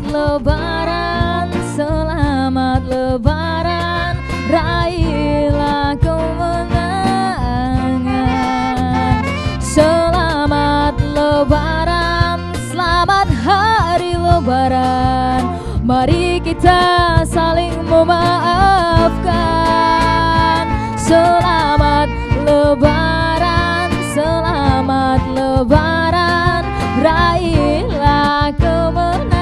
Lebaran, selamat Lebaran, raihlah kemenangan. Selamat Lebaran, selamat hari Lebaran, mari kita saling memaafkan. Selamat Lebaran, selamat Lebaran, raihlah kemenangan.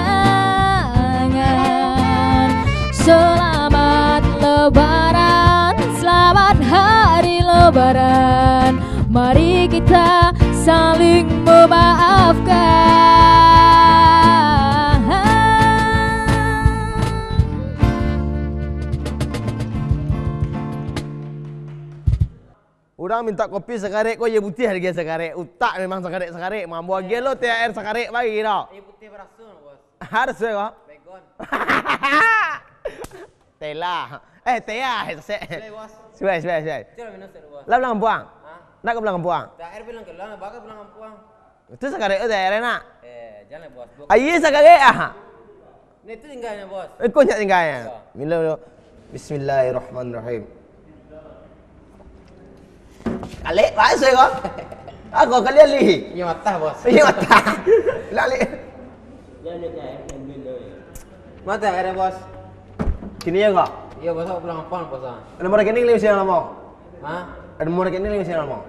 Selamat Lebaran, selamat hari Lebaran, mari kita saling memaafkan. Orang minta kopi sekarek kok ya putih lagi sekarek. Utak memang sekarek-sekarek. Mampu lagi lo THR sekarek bagi tau. Ini putih berasun, bos. Harus ya kok. Begon. Tela. Tea. Selai, bos. Suai. Cuma minum sih, bos. Lah bilang buang. Hah? Nak ke bilang buang. THR bilang ke lah, bakal bilang ampuang. Itu sekarek itu THR nak. Jangan, bos. Ayi sekarek ah. Ini itu tinggalnya, bos. Kau nyak tinggalnya. Mila. Bismillahirrahmanirrahim. Alik, bahasa kau. Aku kalian li. Ini mata, bos. Ini mata. Lali. Mana THR, bos? Kini ya kau. Iya, bos. Aku bilang ampuang, bos. Nomor rekening lima siapa mau? Hah? Ada nomor rekening lima siapa mau?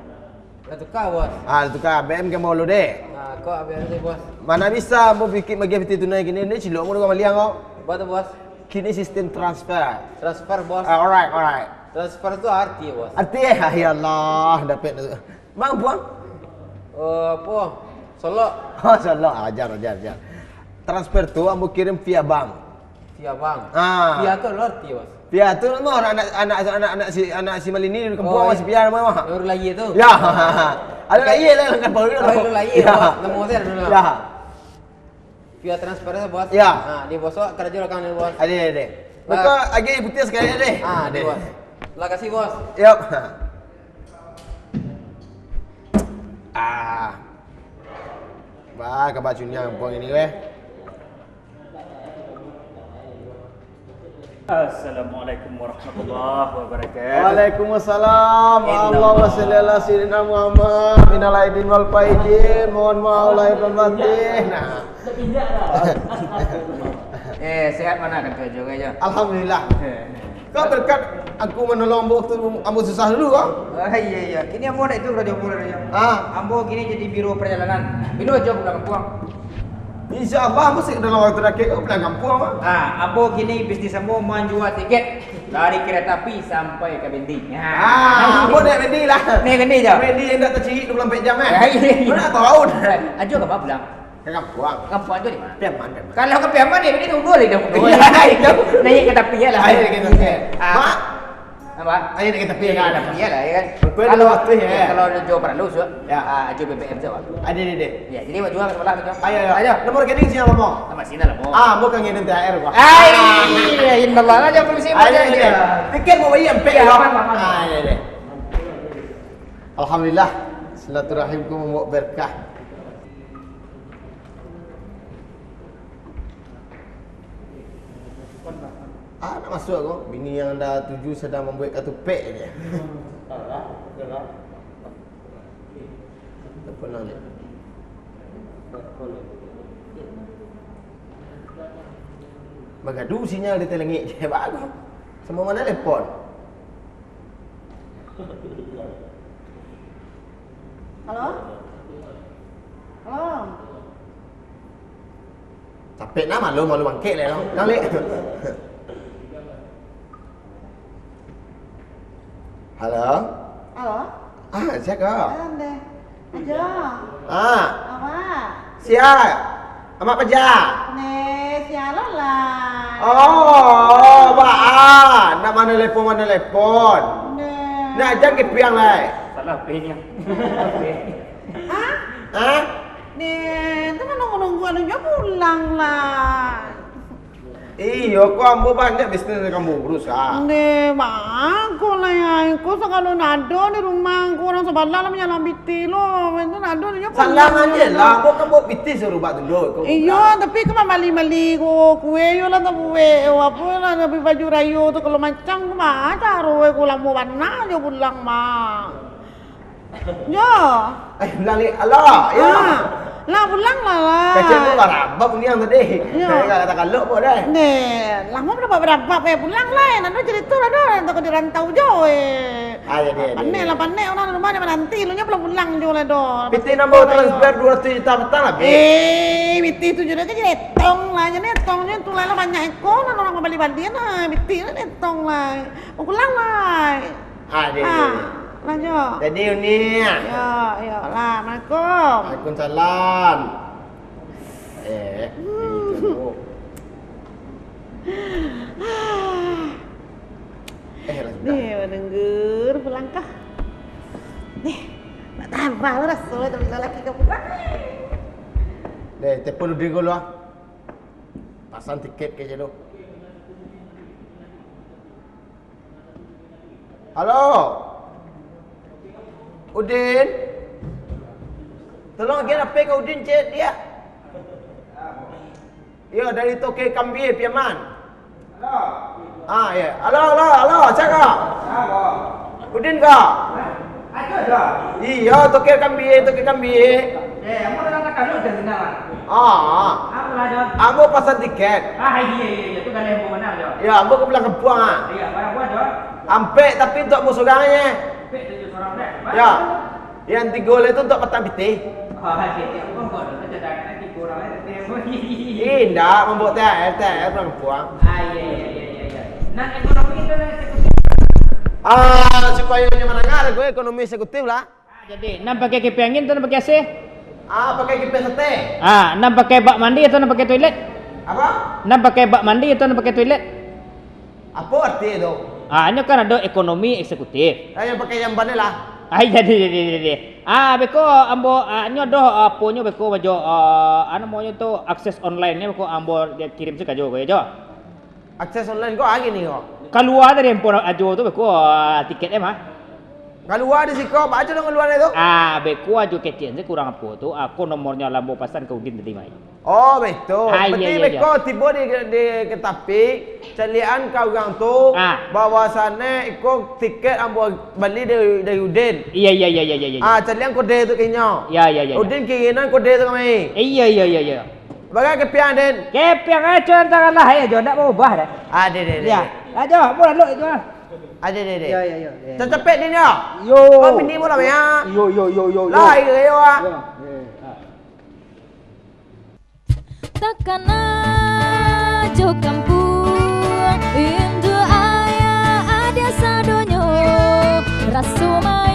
Udah tukar, bos. Itu kah BM ke mau lu deh. Nah, kok biar nanti, bos. Mana bisa mau bikin bagi peti tunai gini ni cilok mau kau meliang kau. Buat, bos. Kini sistem transfer. Transfer, bos. Alright. Transfer itu arti, bos. Artinya ya Allah dapat tu. Bang buang. Apa? Solo. Oh salah ajar. Transfer tu ambo kirim via bank. Via bang. Ah. Via itu lo arti, bos. Via tu mau anak si Malini di kampung masih via mau. Yang lagi itu. Ya. Ada lagi lah lengkap baru. Yang lagi, bos. Nemu hotel dulu. Ya. Via transfer itu, bos. Ya. Nah, di bosok kerja rekan ini, bos. Ada. Maka lagi putih sekali deh. Di bos. Terima kasih, bos. Yup. Bah, kebajunya buang ini weh. Assalamualaikum warahmatullahi wabarakatuh. Waalaikumsalam. Allahumma shalli ala sayyidina Muhammad. Minal aidin wal faizin. Mohon maaf lahir dan batin. Nah. Sehat mana kan tuh juga aja. Alhamdulillah. Kau berkat aku menolong waktu ambo susah dulu kau. Iya. Kini ambo itu udah jauh dari ya. Ambo kini jadi biro perjalanan. Biro aja pulang kampung. InsyaAllah ambo sih dalam waktu dekat kau pulang kampung apa? Ambo kini bisnis ambo menjual tiket dari kereta api sampai ke Bendi. Ambo naik bendi lah. Naik bendi je. Bendi yang tak terciri 24 jam Iya. Mana tahu? Ajo ke apa pulang? Ke kampung. Kampung aja di mana? Piaman. Kalau ke Piaman ya ini tunggu lagi dong. Naik kereta api ya lah. Ayo kita lihat. Mak, Apa? ayo kita lihat Iya ada. iya lah ya kan. Kalau waktu ya. Kalau jauh perlu so. Ya. Ajo BBM saja. Ada deh. Ya, jadi buat jual sebelah tu. Ayo. Nomor rekening siapa mau? Sama sini lah mau. Bukan ngirim THR gua. Inna Allah aja polisi Ayo aja. deh. Tiket mau bayar pe. Ya, apa. Ayo deh. Alhamdulillah. Silaturahimku membawa berkah. Nak masuk aku. Bini yang dah 7 sedang membuat kartu pek je. Telepon lah ni. Bagadu sinyal dia telengik je. Bagus. Semua mana telefon. Halo? Capek nak malu bangkit lah. Nang lek. Halo? Siapa? Ande. Aja. Apa? Siapa? Amak peja. Ne, sialan lah. Nak mana telefon. Ne. Nak ajak ke piang lai. Salah penya. Ne, tu mana nunggu anu pulang lah. Iya, kau ambo banyak bisnis yang kamu urus ah. Ne, aku lah ya. Aku sekali nado di rumah aku orang sebelah lah menyalam biti lo. Itu nado dia. Salam aja lah, kau kan buat bisnis suruh buat dulu. Iya, tapi kau mali kue yo lah kue apa lah tapi baju rayu tu kalau macam kau mah taruh kau lah mau warna je pulang mah. Ya. Bilang ni, Allah, ya. Lah pulang lah. Kecil tu lah rabab ni yang tadi. Ya. Saya kata kalau pun dah. Ne, lama berapa pulang lah. Nanti cerita lah dah. Nanti di rantau jauh. Jadi. Pandai orang rumah ni nanti lu nya pulang jauh lah dah. Piti nambah transfer 200 juta petang lah. Biti tu juga kan netong lah. Jadi netongnya tu lah banyak ekor. Orang mau balik-balik lah. Biti lah netong lah. Mau pulang lah. Jadi. Lanjut. Jadi ni. Ya lah. Assalamualaikum. Waalaikumsalam. Nih, menenggur pulang kah? Nih, nak tambah lah rasul tapi lelaki kau pulang. Deh, telepon Udin dulu ah. Pasang tiket ke je lu. Halo. Udin. Tolong dia apa ke Udin cek dia. Ya, dari Tokyo Kambie Piaman. Halo. Ya. Halo, siapa? Udin kah? Ada dah. Iya, Tokyo Kambie. Ambo dah nak kalau dah kenal. Apa ada? Ambo pasang tiket. Iya, tu kalau ambo mana aja. Ya, ambo ke belah Kempuang ah. Iya, barang buat dah. Ampek tapi untuk musuh orangnya. Pek 7 orang dah. Ya. Yang 3 gol itu untuk petang piti. Iya, kau ada dah nanti kurang lah. Indah membuat THR belah Kempuang. Iya. Nak ekonomi itu Supaya menengah gue ekonomi eksekutif lah. Jadi, nak pakai kipas angin atau nak pakai AC? Pakai kipas sate. Nak pakai bak mandi atau nak pakai toilet? Apa? Nak pakai bak mandi atau nak pakai toilet? Apa arti itu? Ini kan ada ekonomi eksekutif. Yang pakai yang mana lah? Jadi. Beko ambo nyo doh ponyo beko bajo moyo tu akses online ni beko ambo dia kirim sika jo jo. Akses online kau lagi ni kau. Keluar dari empon ajo tu beko tiketnya mah. Keluar di siko, baca dong keluar itu. Beko ajo kecil je kurang apa tu. Aku nomornya lambo pasan ke Udin tadi mai. Oh betul. Berarti iya. beko tiba di ketapi celian kau gang tu bahwasannya ikut tiket ambo beli dari Udin. Iya. Celian kode tu kayaknya. Iya. Udin kirinan kode tu kami. Iya. Bagai kepian Den. Kepiang aja antara lah ya jo ndak mau ubah dah. Deh. Ya. Ajo, boleh lu itu. Deh. Ya. Cepet din ya. Yo. Kau ini mula ya. Yo. Lah, iyo ah. Takkan aja kampung Indo ayah ada sadonyo Rasuma